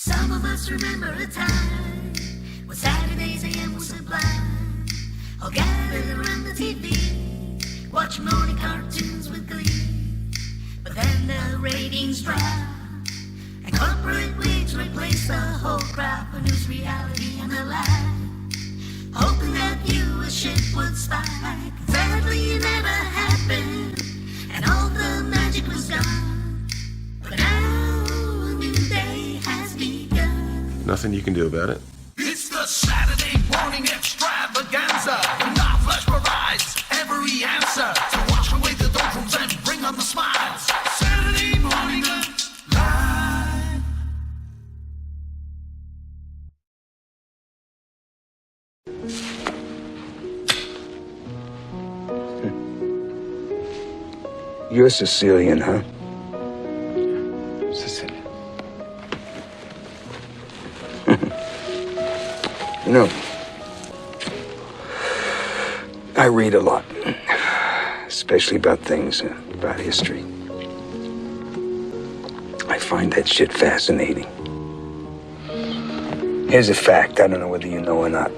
Some of us remember a time when Saturdays AM was sublime. All gathered around the TV, watching morning cartoons with glee. But then the ratings dropped, and corporate wigs replaced the whole crop of news, reality, and the lie. Hoping that viewership would spike. Sadly, it never happened, and all the magic was gone. But now a new day has begun. Nothing you can do about it. It's the Saturday morning extravaganza. The Niles McLesh provides every answer. So wash away the doldrums and bring on the smiles. Saturday morning live. You're Sicilian, huh? Sicilian. You know, I read a lot, especially about things, about history. I find that shit fascinating. Here's a fact, I don't know whether you know or not.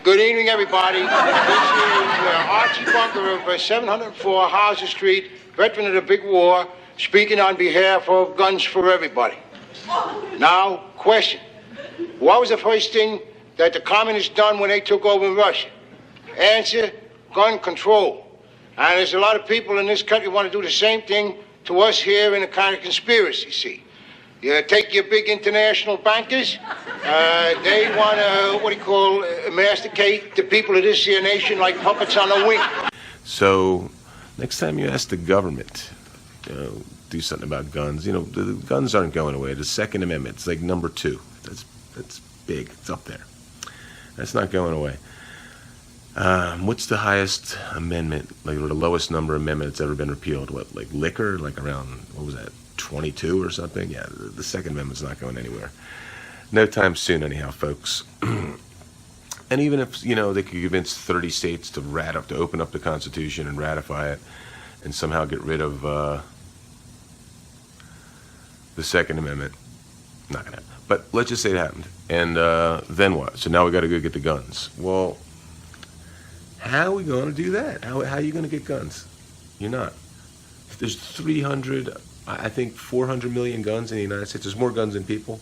Good evening, everybody. This is Archie Bunker of 704 Hauser Street, veteran of the big war, speaking on behalf of Guns for Everybody. Now, question. What was the first thing that the communists done when they took over in Russia? Answer, gun control. And there's a lot of people in this country want to do the same thing to us here in a kind of conspiracy, see. You take your big international bankers, they want to, masticate the people of this here nation like puppets on a wing. So, next time you ask the government, do something about guns, the guns aren't going away. The Second Amendment, it's like number 2. That's big. It's up there. That's not going away. What's the highest amendment, or the lowest number of amendments that's ever been repealed? What, like liquor? Like around, what was that, 22 or something? Yeah, the Second Amendment's not going anywhere. No time soon, anyhow, folks. And even if, they could convince 30 states to open up the Constitution and ratify it and somehow get rid of the Second Amendment, not going to happen. But let's just say it happened. And then what? So now we got to go get the guns. Well, how are we going to do that? How are you going to get guns? You're not. There's 300, I think 400 million guns in the United States. There's more guns than people.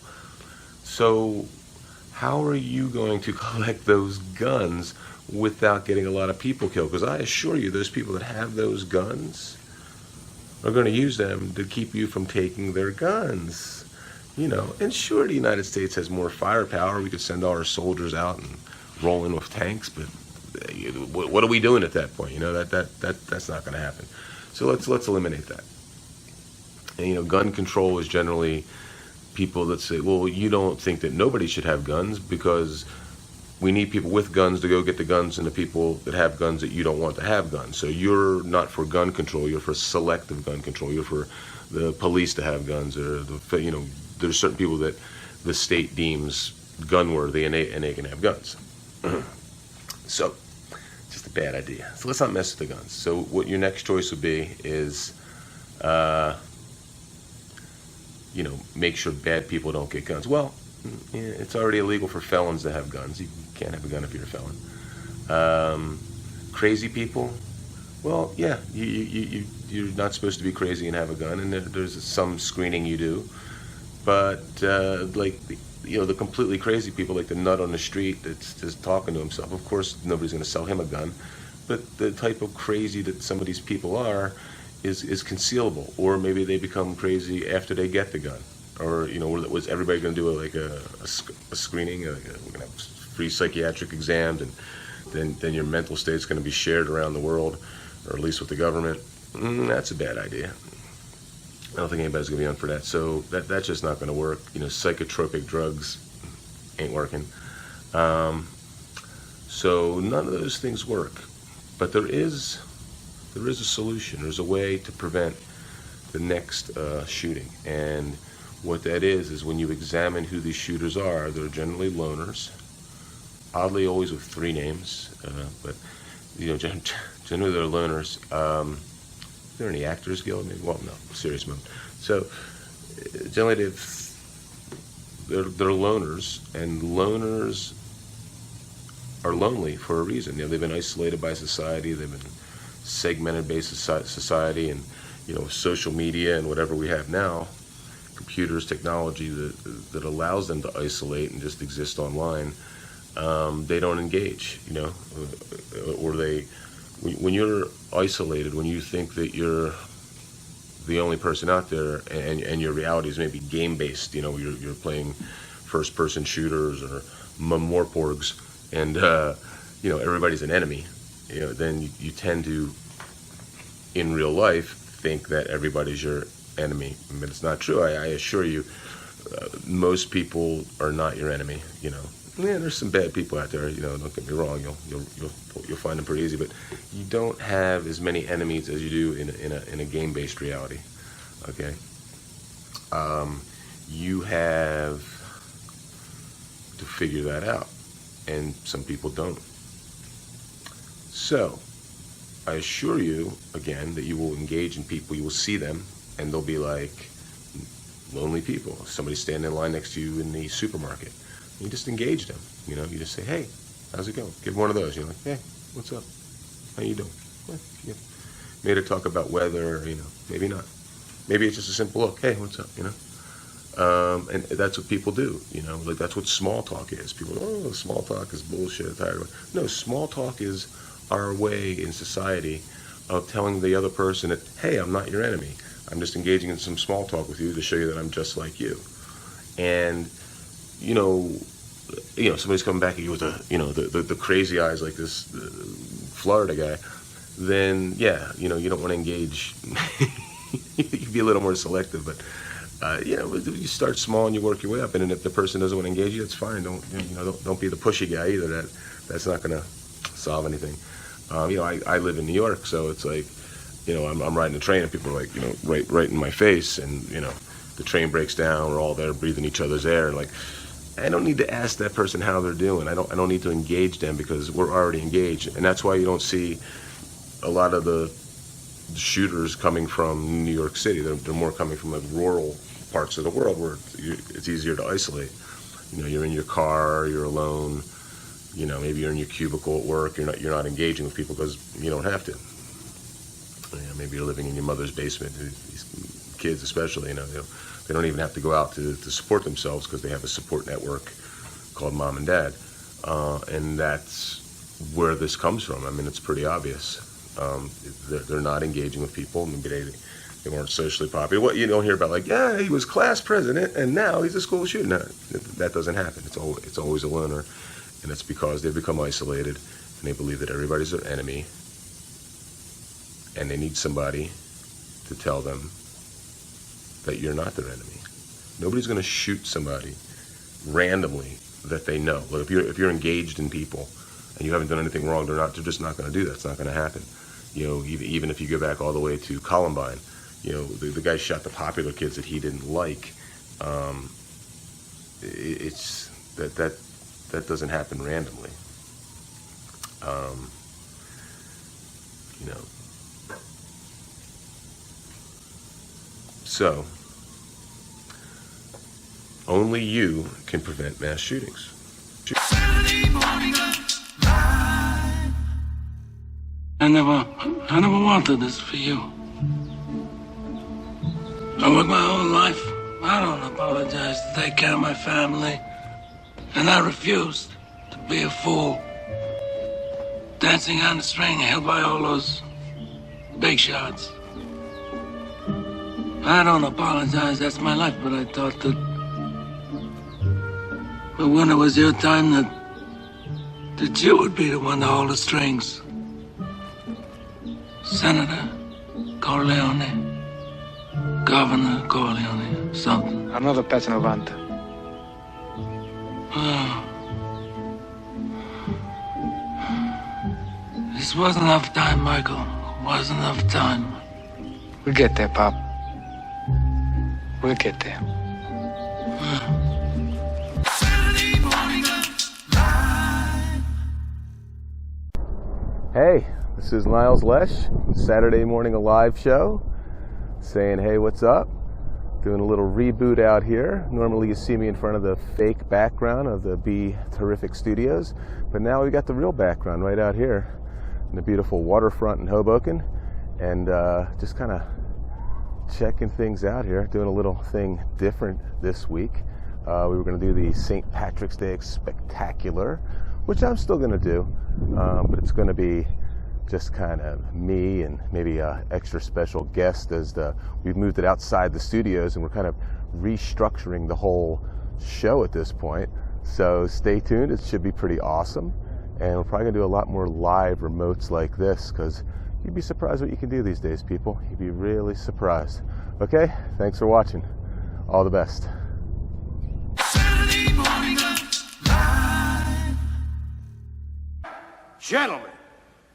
So how are you going to collect those guns without getting a lot of people killed? Because I assure you, those people that have those guns are going to use them to keep you from taking their guns. And sure, the United States has more firepower. We could send all our soldiers out and roll in with tanks, but what are we doing at that point? That's not going to happen. So let's eliminate that. And gun control is generally people that say, well, you don't think that nobody should have guns because we need people with guns to go get the guns, and the people that have guns that you don't want to have guns. So you're not for gun control. You're for selective gun control. You're for the police to have guns, or there's certain people that the state deems gun-worthy, and they can have guns. So, just a bad idea. So let's not mess with the guns. So what your next choice would be is, make sure bad people don't get guns. Well, it's already illegal for felons to have guns. You can't have a gun if you're a felon. Crazy people, well, yeah, you're not supposed to be crazy and have a gun, and there's some screening you do. But the completely crazy people, like the nut on the street that's just talking to himself, of course nobody's going to sell him a gun. But the type of crazy that some of these people are is concealable, or maybe they become crazy after they get the gun. Or was everybody going to do a screening? We're going to have free psychiatric exams, and then your mental state's going to be shared around the world, or at least with the government. That's a bad idea. I don't think anybody's going to be on for that. So that's just not going to work. Psychotropic drugs ain't working. So none of those things work. But there is a solution. There's a way to prevent the next shooting. And what that is when you examine who these shooters are, they're generally loners. Oddly, always with 3 names. But generally they're loners. Is there any Actors Guild? Maybe? Well, no, serious mode. So generally they've they're loners, and loners are lonely for a reason. They've been isolated by society. They've been segmented by society, and social media and whatever we have now, computers, technology that allows them to isolate and just exist online. They don't engage, or when you're isolated, when you think that you're the only person out there, and your reality is maybe game-based, you're playing first-person shooters or Morporgs, and everybody's an enemy, then you tend to, in real life, think that everybody's your enemy, but it's not true. I assure you, most people are not your enemy. Yeah, there's some bad people out there. Don't get me wrong. You'll find them pretty easy, but you don't have as many enemies as you do in a game-based reality. Okay. You have to figure that out, and some people don't. So, I assure you again that you will engage in people. You will see them, and they'll be like lonely people. Somebody standing in line next to you in the supermarket. You just engage them, you just say, hey, how's it going? Give them one of those. You're like, hey, what's up? How you doing? Well, maybe to talk about weather, maybe not. Maybe it's just a simple look. Hey, what's up? And that's what people do. Like that's what small talk is. People, small talk is bullshit. No, small talk is our way in society of telling the other person that, hey, I'm not your enemy. I'm just engaging in some small talk with you to show you that I'm just like you. And somebody's coming back at you with the crazy eyes like this Florida guy, then you don't want to engage. You can be a little more selective, but you start small and you work your way up. And if the person doesn't want to engage you, that's fine. Don't be the pushy guy either. That's not going to solve anything. I live in New York, so it's like, I'm riding a train and people are like, right in my face, and the train breaks down. We're all there breathing each other's air, and like, I don't need to ask that person how they're doing. I don't need to engage them because we're already engaged, and that's why you don't see a lot of the shooters coming from New York City. They're more coming from like rural parts of the world where it's easier to isolate. You're in your car, you're alone. Maybe you're in your cubicle at work. You're not engaging with people because you don't have to. Maybe you're living in your mother's basement. These kids, especially, they don't even have to go out to support themselves because they have a support network called mom and dad, and that's where this comes from. I mean, it's pretty obvious. They're not engaging with people. Maybe they weren't socially popular. What you don't hear about, like, yeah, he was class president and now he's a school shooter. No, that doesn't happen. It's always a loner, and it's because they've become isolated and they believe that everybody's their enemy, and they need somebody to tell them that you're not their enemy. Nobody's going to shoot somebody randomly that they know. Look, if you're engaged in people and you haven't done anything wrong, they're just not going to do that. It's not going to happen. Even if you go back all the way to Columbine, the guy shot the popular kids that he didn't like. It's that doesn't happen randomly. So, only you can prevent mass shootings. Saturday morning live. I never wanted this for you. I worked my whole life. I don't apologize to take care of my family. And I refused to be a fool. Dancing on the string held by all those big shots. I don't apologize, that's my life, but I thought that when it was your time that you would be the one to hold the strings. Senator Corleone, Governor Corleone, something. Another pezzo 90. This wasn't enough time, Michael. Wasn't enough time. We'll get there, Pop. We'll get there. Saturday morning live. Hey, this is Niles McLesh, Saturday Morning Alive show, saying, hey, what's up? Doing a little reboot out here. Normally you see me in front of the fake background of the Be Terrific Studios, but now we got the real background right out here in the beautiful waterfront in Hoboken, and just kind of checking things out here, doing a little thing different this week. We were going to do the St. Patrick's Day Spectacular, which I'm still going to do, but it's going to be just kind of me and maybe an extra special guest, as we've moved it outside the studios and we're kind of restructuring the whole show at this point. So stay tuned, it should be pretty awesome, and we're probably gonna do a lot more live remotes like this, because you'd be surprised what you can do these days, people. You'd be really surprised. Okay, thanks for watching. All the best. Saturday morning live. Gentlemen,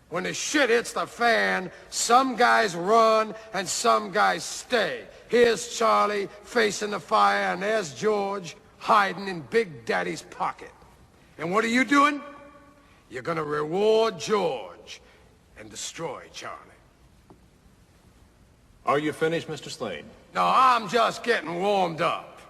when the shit hits the fan, some guys run and some guys stay. Here's Charlie facing the fire, and there's George hiding in Big Daddy's pocket. And what are you doing? You're gonna reward George and destroy Charlie. Are you finished, Mr. Slade? No, I'm just getting warmed up.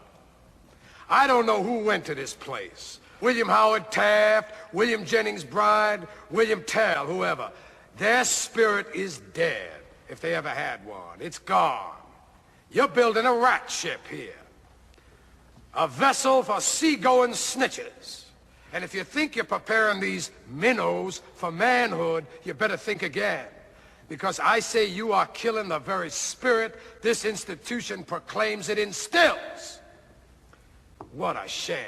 I don't know who went to this place. William Howard Taft, William Jennings Bryan, William Tell, whoever. Their spirit is dead, if they ever had one. It's gone. You're building a rat ship here. A vessel for seagoing snitches. And if you think you're preparing these minnows for manhood, you better think again. Because I say you are killing the very spirit this institution proclaims it instills. What a sham.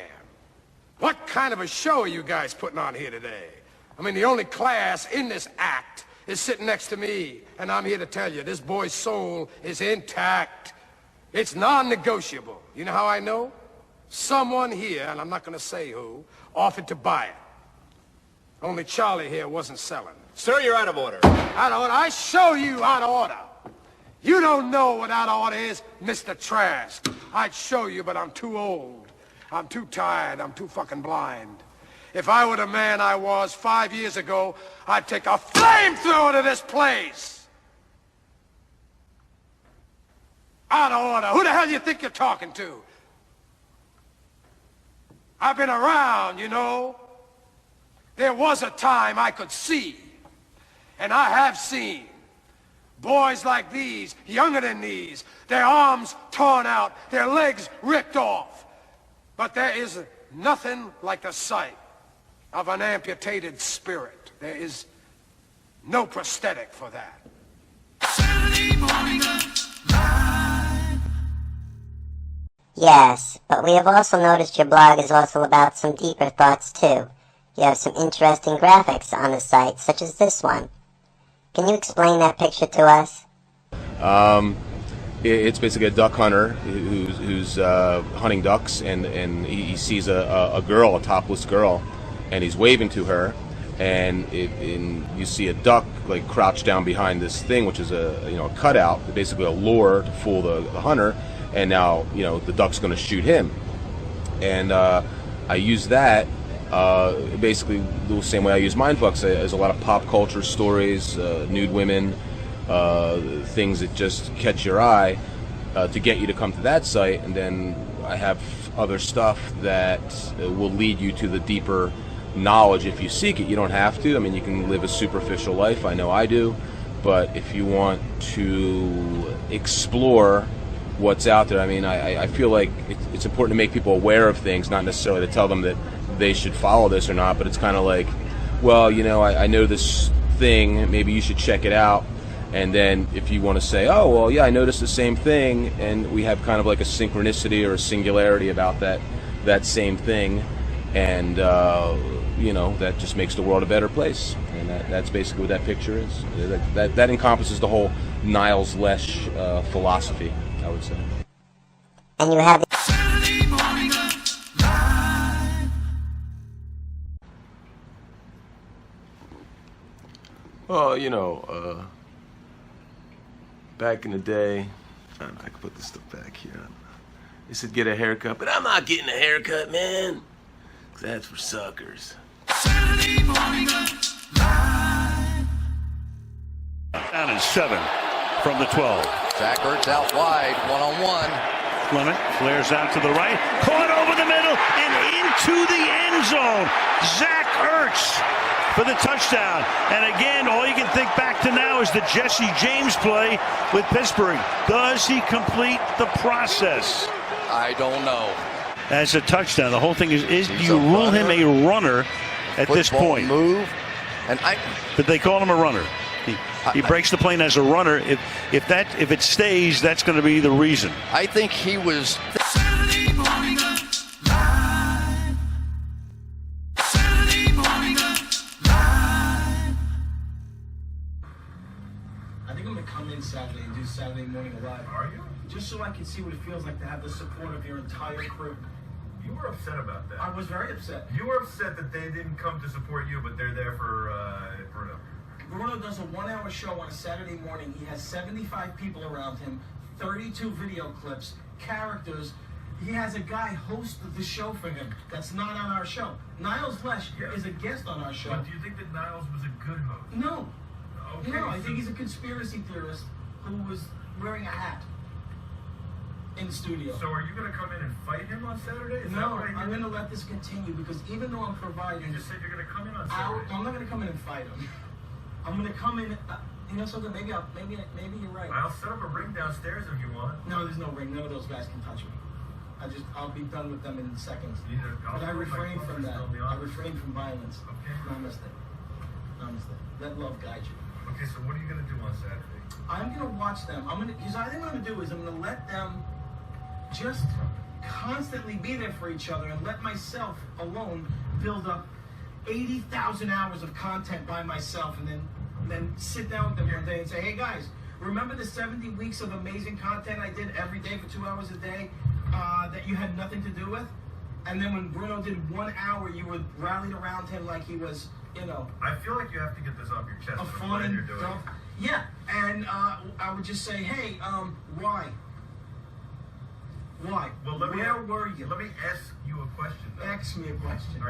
What kind of a show are you guys putting on here today? I mean, the only class in this act is sitting next to me, and I'm here to tell you, this boy's soul is intact. It's non-negotiable. You know how I know? Someone here, and I'm not going to say who, offered to buy it. Only Charlie here wasn't selling. Sir, you're out of order. Out of order? I show you out of order. You don't know what out of order is, Mr. Trask. I'd show you, but I'm too old. I'm too tired. I'm too fucking blind. If I were the man I was 5 years ago, I'd take a flamethrower to this place. Out of order. Who the hell do you think you're talking to? I've been around, you know. There was a time I could see, and I have seen boys like these, younger than these, their arms torn out, their legs ripped off. But there is nothing like the sight of an amputated spirit. There is no prosthetic for that. Saturday morning live. Yes, but we have also noticed your blog is also about some deeper thoughts too. You have some interesting graphics on the site, such as this one. Can you explain that picture to us? It's basically a duck hunter who's hunting ducks, and he sees a girl, a topless girl, and he's waving to her, and you see a duck like crouched down behind this thing, which is a cutout, basically a lure to fool the hunter, and now the duck's going to shoot him, and I use that basically the same way I use Mindfucks. There's a lot of pop culture stories, nude women. Things that just catch your eye to get you to come to that site, and then I have other stuff that will lead you to the deeper knowledge if you seek it. You don't have to. I mean, you can live a superficial life. I know I do. But if you want to explore what's out there, I mean, I feel like it's important to make people aware of things, not necessarily to tell them that they should follow this or not, but it's kind of like, well, I know this thing, maybe you should check it out. And then if you want to say, oh, well, yeah, I noticed the same thing, and we have kind of like a synchronicity or a singularity about that same thing, and, that just makes the world a better place. And that's basically what that picture is. That encompasses the whole Niles McLesh philosophy, I would say. And you have Saturday morning live. Well, back in the day, I don't know, I can put this stuff back here. They said get a haircut, but I'm not getting a haircut, man. 'Cause that's for suckers. Saturday morning live. Down and 7 from the 12. Zach Ertz out wide, one-on-one. limit. Flares out to the right. Caught over the middle and into the end zone. Zach Ertz for the touchdown. And again, all you can think back to now is the Jesse James play with Pittsburgh. Does he complete the process? I don't know. That's a touchdown. The whole thing is do you rule him a runner at this point? Move. And but they call him a runner. He breaks the plane as a runner. If it stays, that's going to be the reason. I think he was. Saturday morning live. Saturday morning live. I think I'm going to come in Saturday and do Saturday Morning Live. Are you? Just so I can see what it feels like to have the support of your entire crew. You were upset about that. I was very upset. You were upset that they didn't come to support you, but they're there for Bruno. Bruno does a 1-hour show on a Saturday morning. He has 75 people around him, 32 video clips, characters. He has a guy host the show for him that's not on our show. Niles McLesh is a guest on our show. But do you think that Niles was a good host? No. Okay, No, I think he's a conspiracy theorist who was wearing a hat in the studio. So are you going to come in and fight him on Saturday? Is that No, what I I'm going to let this continue because even though I'm providing... You just said you're going to come in on Saturday. I'm not going to come in and fight him. I'm going to come in... you know something? Maybe you're right. I'll set up a ring downstairs if you want. No, there's no ring. None of those guys can touch me. I'll be done with them in seconds. But I refrain from that. I refrain from violence. Okay. Namaste. Let love guide you. Okay, so what are you going to do on Saturday? I'm going to watch them. Because I think what I'm going to do is I'm going to let them just constantly be there for each other and let myself alone build up 80,000 hours of content by myself and then sit down with them one day and say, hey guys, remember the 70 weeks of amazing content I did every day for 2 hours a day that you had nothing to do with? And then when Bruno did 1 hour, you were rallied around him like he was, I feel like you have to get this off your chest. a I'm glad fun you're doing stuff. it. Yeah, and I would just say, hey, why? Why? Well, Where were you? Let me ask you a question. Ask me a question.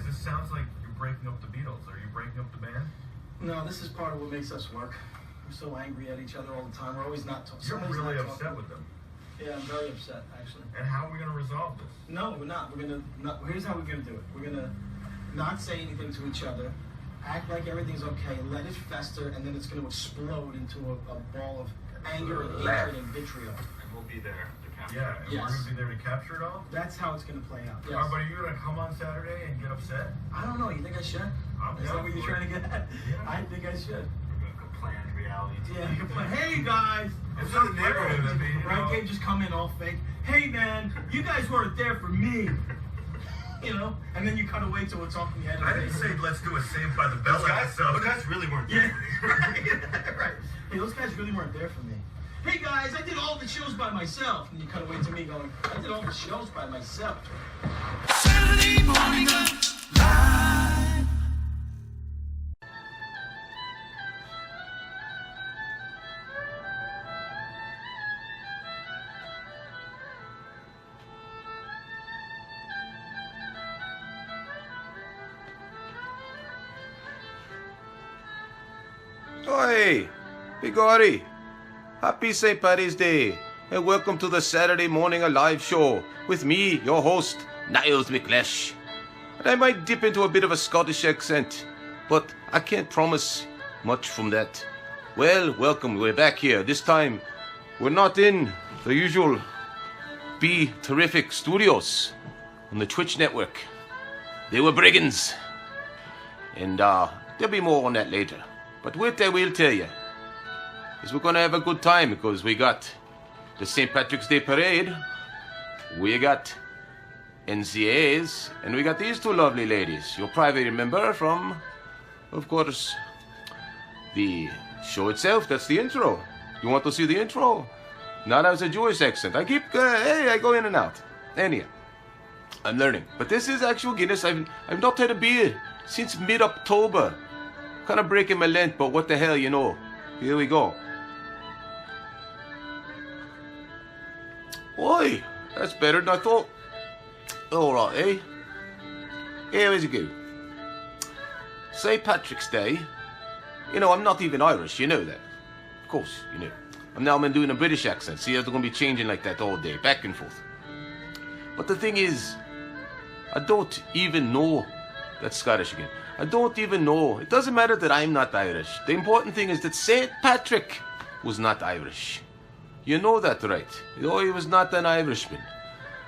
This sounds like you're breaking up the Beatles. Are you breaking up the band? No, this is part of what makes us work. We're so angry at each other all the time. We're always not talking. You're really upset with them. Yeah, I'm very upset, actually. And how are we going to resolve this? No, we're not. Here's how we're going to do it. We're going to not say anything to each other, act like everything's okay, let it fester, and then it's going to explode into a ball of anger and hatred and vitriol. And we'll be there to capture it. Yeah, and we're going to be there to capture it all? That's how it's going to play out. Yes. All right, but are you going to come on Saturday and get upset? I don't know. You think I should? Is that what you're trying to get at? Yeah. I think I should. We're going to planned reality TV. Yeah, you can play, hey guys! It's in the neighborhood, I mean, right? Can't just come in all fake. Hey man, you guys weren't there for me. And then you cut away to what's off in the head. I didn't say let's do a Saved by the Bell episode. Those guys really weren't there for me. Right. Hey, those guys really weren't there for me. Hey guys, I did all the shows by myself. And you cut away to me going, I did all the shows by myself. Saturday morning live. Oi, Bigori. Happy St. Paddy's Day, and welcome to the Saturday Morning Alive show with me, your host, Niles McLesh. And I might dip into a bit of a Scottish accent, but I can't promise much from that. Well, welcome, we're back here. This time, we're not in the usual Be Terrific studios on the Twitch network. They were brigands. And there'll be more on that later. But what I will tell you is we're going to have a good time because we got the St. Patrick's Day Parade, we got NCAs, and we got these two lovely ladies. You'll probably remember from, of course, the show itself. That's the intro. You want to see the intro? Not as a Jewish accent. I go in and out. Anyhow, I'm learning. But this is actual Guinness. I've not had a beer since mid-October. Kind of breaking my Lent, but what the hell, Here we go. Oi, that's better than I thought. Alright, eh? Here we go. St. Patrick's Day. I'm not even Irish, you know that. Of course, you know. Now I'm doing a British accent. See, it's going to be changing like that all day, back and forth. But the thing is, I don't even know. That's Scottish again. I don't even know. It doesn't matter that I'm not Irish. The important thing is that St. Patrick was not Irish. You know that, right? Oh, he was not an Irishman.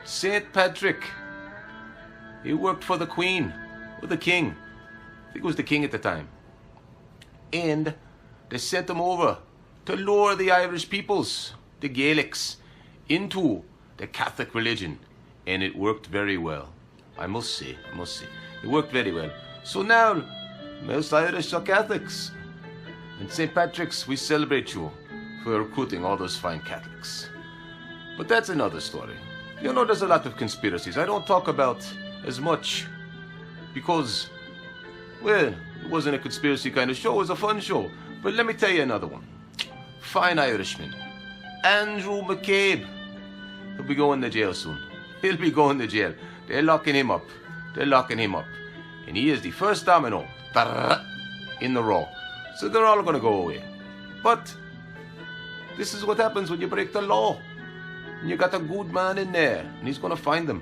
St. Patrick, he worked for the Queen, or the King. I think it was the King at the time. And they sent him over to lure the Irish peoples, the Gaelics, into the Catholic religion. And it worked very well. I must say. It worked very well. So now, most Irish are Catholics. And St. Patrick's, we celebrate you for recruiting all those fine Catholics. But that's another story. You know, there's a lot of conspiracies I don't talk about as much because, well, it wasn't a conspiracy kind of show, it was a fun show. But let me tell you another one. Fine Irishman, Andrew McCabe. He'll be going to jail soon. He'll be going to jail. They're locking him up. And he is the first domino in the row. So they're all going to go away. But this is what happens when you break the law. And you got a good man in there, and he's going to find them.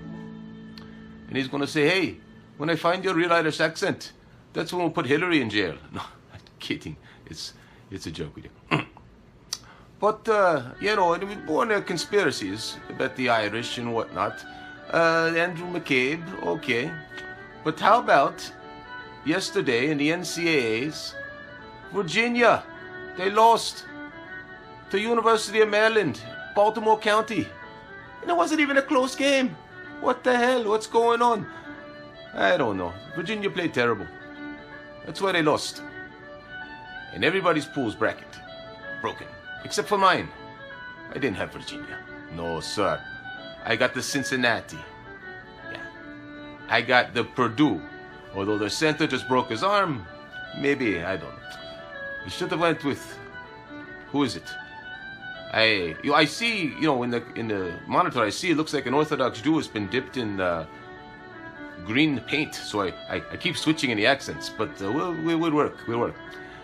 And he's going to say, hey, when I find your real Irish accent, that's when we'll put Hillary in jail. No, I'm kidding. It's a joke with you. But, you know, it was born of conspiracies about the Irish and whatnot. Andrew McCabe, okay. But how about yesterday in the NCAAs, Virginia, they lost to University of Maryland, Baltimore County. And it wasn't even a close game. What the hell? What's going on? I don't know. Virginia played terrible. That's why they lost. And everybody's pool's bracket broken. Except for mine. I didn't have Virginia. No, sir. I got the Cincinnati. Yeah. I got the Purdue. Although the center just broke his arm. Maybe, I don't know. You should have went with... Who is it? I see, you know, in the monitor, I see it looks like an Orthodox Jew has been dipped in green paint. So I keep switching in the accents, but we'll work.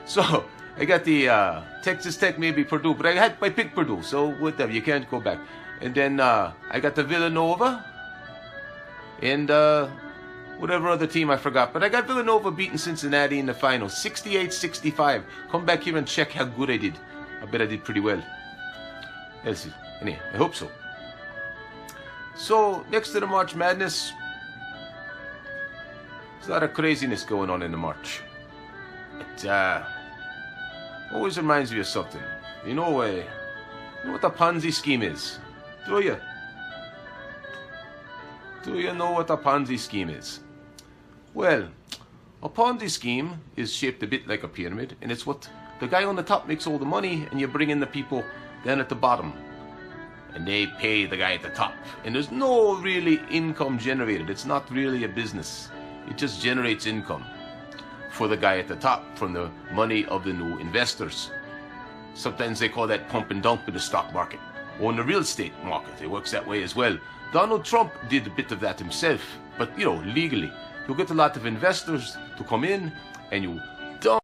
So I got the Texas Tech, maybe Purdue, but I picked Purdue, so whatever, you can't go back. And then I got the Villanova and whatever other team I forgot. But I got Villanova beating Cincinnati in the final, 68-65. Come back here and check how good I did. I bet I did pretty well. Anyway, I hope so. So, next to the March Madness, there's a lot of craziness going on in the March. It always reminds me of something. You know what a Ponzi scheme is? Do you? Do you know what a Ponzi scheme is? Well, a Ponzi scheme is shaped a bit like a pyramid, and it's what the guy on the top makes all the money, and you bring in the people down at the bottom, and they pay the guy at the top. And there's no really income generated. It's not really a business. It just generates income for the guy at the top from the money of the new investors. Sometimes they call that pump and dump in the stock market or in the real estate market. It works that way as well. Donald Trump did a bit of that himself, but, you know, legally. You get a lot of investors to come in and you dump